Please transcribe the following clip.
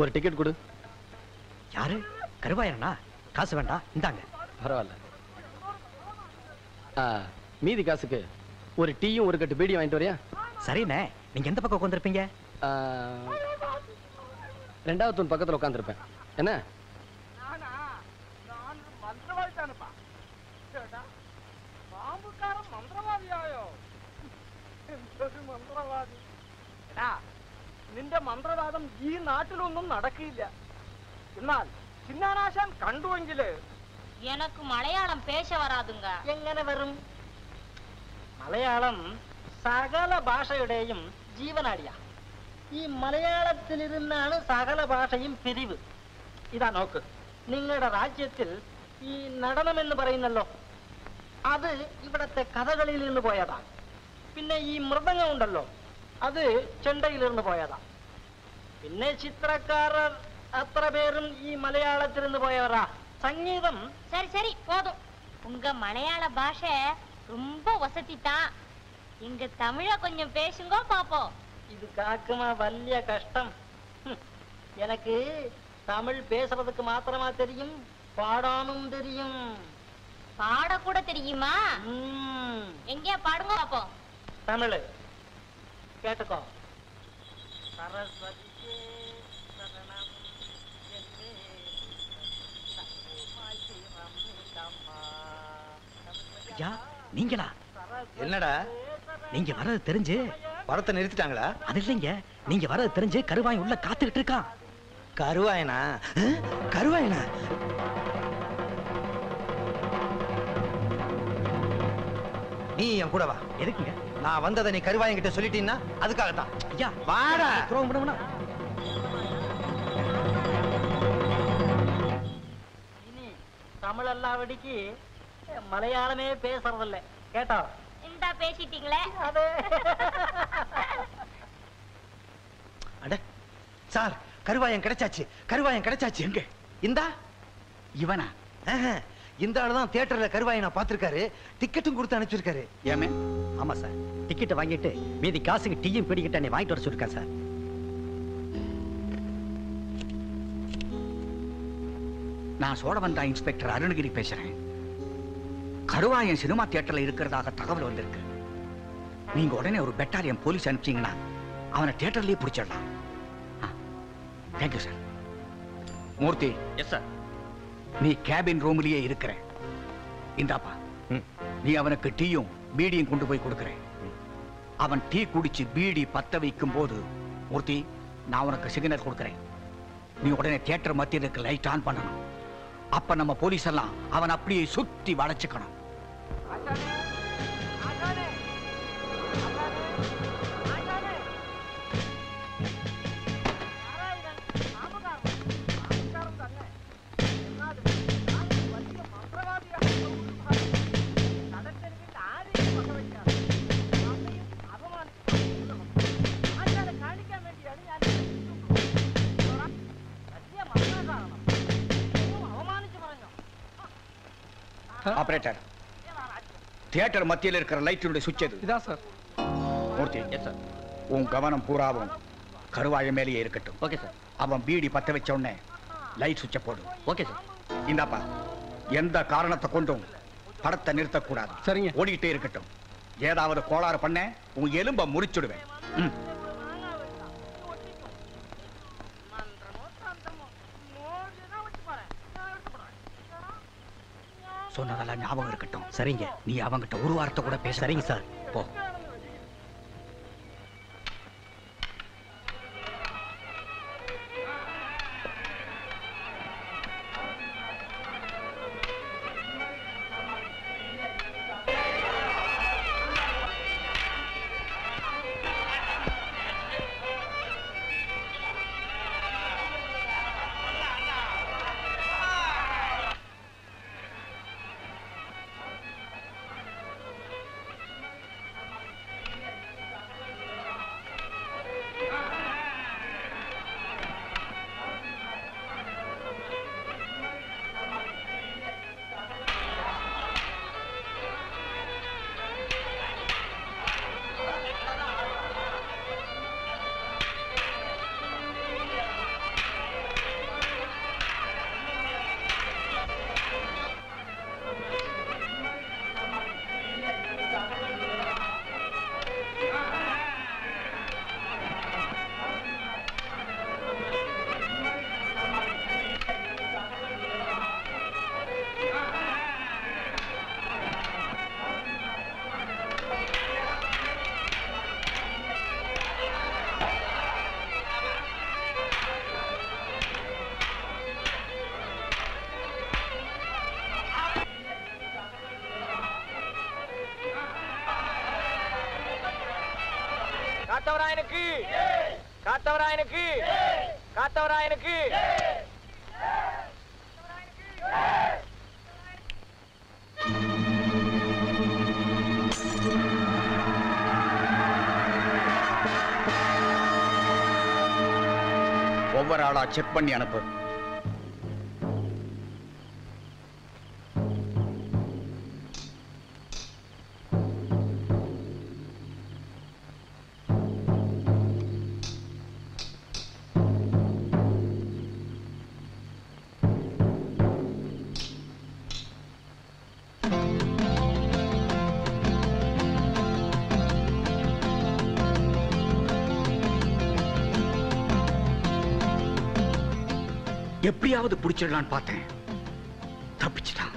ஒரு டிக்கெட் கொடு. யாரு? கருவாயனா? காசு வேண்டாம், இந்தாங்க. பரவாயில்ல. மீதி காசுக்கு ஒரு டீயும் ஒரு கட்டு பீடியும் வாங்கிட்டு வரியா? சரிண்ணே. நீங்க எந்த பக்கம் உட்காந்துருப்பீங்க? ரெண்டாவது தூண் பக்கத்தில் உட்காந்துருப்பேன். என்ன? നിന്റെ മന്ത്രവാദം ഈ നാട്ടിലൊന്നും നടക്കില്ല. എന്നാൽ ചിന്നാനാശാൻ കണ്ടുവെങ്കില് எனக்கு மலையாளம் பேச வராதுங்க. എങ്ങനെ വരും? മലയാളം സകല ഭാഷയുടെയും ജീവനാടിയാ. ഈ മലയാളത്തിലിരുന്നാണ് സകല ഭാഷയും പിരിവ്. ഇതാ നോക്ക്, നിങ്ങളുടെ രാജ്യത്തിൽ ഈ നടനമെന്ന് പറയുന്നല്ലോ, അത് ഇവിടത്തെ കഥകളിയിൽ നിന്ന് പോയതാണ്. പിന്നെ ഈ മൃദംഗം ഉണ്ടല്ലോ, അത് ചെണ്ടയിലിരുന്ന് പോയതാ. പിന്നെ ചിത്രക്കാരർ അത്ര പേരും ഈ മലയാളത്തിൽ നിന്ന് പോയവരാ. சங்கீதம். சரி சரி போதும். உங்க மலையாள பாஷை ரொம்ப வசதி தான். இங்க தமிழ கொஞ்சம் பேசுங்க பாப்போம். இது காக்குமா வல்லிய கஷ்டம். எனக்கு தமிழ் பேசுறதுக்கு மாத்திரமா தெரியும், பாடாமும் தெரியும். பாட கூட தெரியுமா? எங்கேயா பாடுங்க பாப்போம். தமிழ் கேட்டுக்கோ. சரஸ்வதி ஐயா, நீங்களா? என்னடா நீங்க வர்றது தெரிஞ்சு படத்தை நிறுத்திட்டாங்களா? அது இல்லைங்க, நீங்க வர்றது தெரிஞ்சு கருவாயன் உள்ள காத்துக்கிட்டு இருக்கான். கருவாயனா? கருவாயனா? நீ என் கூட வா. எதுக்குங்க? நான் வந்ததை நீ கருவாயன் கிட்ட சொல்லிட்டீன்னா அதுக்காகத்தான். ஐயா வாடா. துரோகம் பண்ணுவனா? இனி தமிழ் அல்லாவடிக்கு மலையாளமே பேசுறதில்ல, கேட்டா? இந்த பேசிட்டீங்களே. அது அட சார், கருவாயன் கிடைச்சாச்சு, கருவாயன் கிடைச்சாச்சு. எங்க? இந்தா. இவனா? இந்த ஆளுதான் தியேட்டர்ல கருவாயனை பார்த்திருக்காரு, டிக்கெட்டும் கொடுத்து அனுப்பிச்சிருக்காரு. ஏமே? ஆமா சார், டிக்கெட் வாங்கிட்டு மீதி காசுக்கு டீயும் பிடிக்கிட்டு என்னை வாங்கிட்டு வர சொல்லிருக்கேன் சார். நான் சோழவந்தா இன்ஸ்பெக்டர் அருணகிரி பேசுறேன். கருவாயன் சினிமா தியேட்டர்ல இருக்கிறதாக தகவல் வந்திருக்கு. நீங்க உடனே ஒரு பெட்டாலியன் போலீஸ் அனுப்பிச்சீங்கன்னா அவனை தியேட்டர்லயே பிடிச்சிடலாம். Thank you sir. Murthy. Yes sir. நீ கேபின் ரூம்லயே இருக்கிற. இந்தாப்பா, நீ அவனுக்கு டீயும் பீடியும் கொண்டு போய் கொடுக்கிறேன். அவன் டீ குடிச்சு பீடி பத்த வைக்கும் போது மூர்த்தி, நான் உனக்கு சிக்னல் கொடுக்கிறேன். நீ உடனே தியேட்டர் மத்தியில் இருக்க லைட் ஆன் பண்ணணும். அப்ப நம்ம போலீஸ் எல்லாம் அவன் அப்படியே சுத்தி வளைச்சுக்கணும். ஆபரேட்டர், தியேட்டர் மத்தியில் இருக்கிற லைட்டினுடைய சுவிட்ச் எது? இதான் சார். மூர்த்தி. Yes sir. உன் கவனம் பூராவும் கருவாய மேலேயே இருக்கட்டும். Okay sir. அவன் பீடி பத்த வச்ச உடனே லைட் சுவிட்சை போடு. Okay sir. இந்தாப்பா, எந்த காரணத்தை கொண்டும் படத்தை நிறுத்தக்கூடாது. சரிங்க. ஓடிக்கிட்டே இருக்கட்டும். ஏதாவது கோளாறு பண்ண உன் எலும்ப முறிச்சுடுவேன். சொன்னதெல்லாம் ஞாபகம் இருக்கட்டும். சரிங்க. நீ அவங்கிட்ட ஒரு வார்த்தை கூட பேச. சரிங்க சார். போ. காத்தவராயனுக்கு காத்தவராயனுக்கு ஒவ்வொரு ஆளா செக் பண்ணி அனுப்பு. எப்படியாவது பிடிச்சிடலான்னு பார்த்தேன், தப்பிச்சிட்டான்.